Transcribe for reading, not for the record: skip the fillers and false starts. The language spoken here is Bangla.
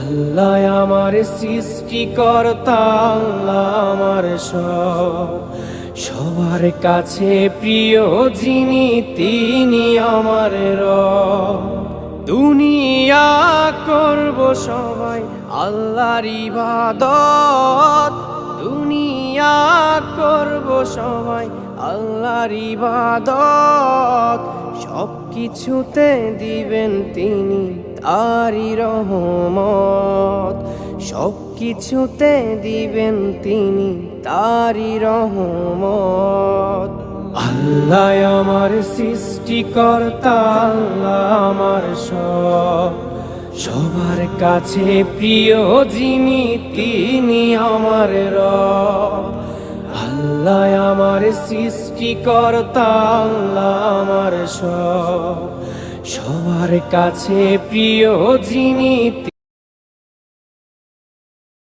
আল্লাহ আমার সৃষ্টিকর্তা, আল্লাহ আমার সব, সবার কাছে প্রিয় যিনি তিনি আমার রব। দুনিয়া করব সবাই আল্লাহর ইবাদত, দুনিয়া করব সবাই আল্লাহর ইবাদত, সব কিছুতে দিবেন তিনি তারি রহমত, সব কিছুতে দিবেন তিনি তারি রহমত। আল্লাহ আমার সৃষ্টিকর্তা, আল্লাহ আমার সব, সবার কাছে প্রিয় যিনি তিনি আমার রব। আল্লাহ আমার সৃষ্টিকর্তা, আল্লাহ আমার সব, সবার কাছে প্রিয় যিনি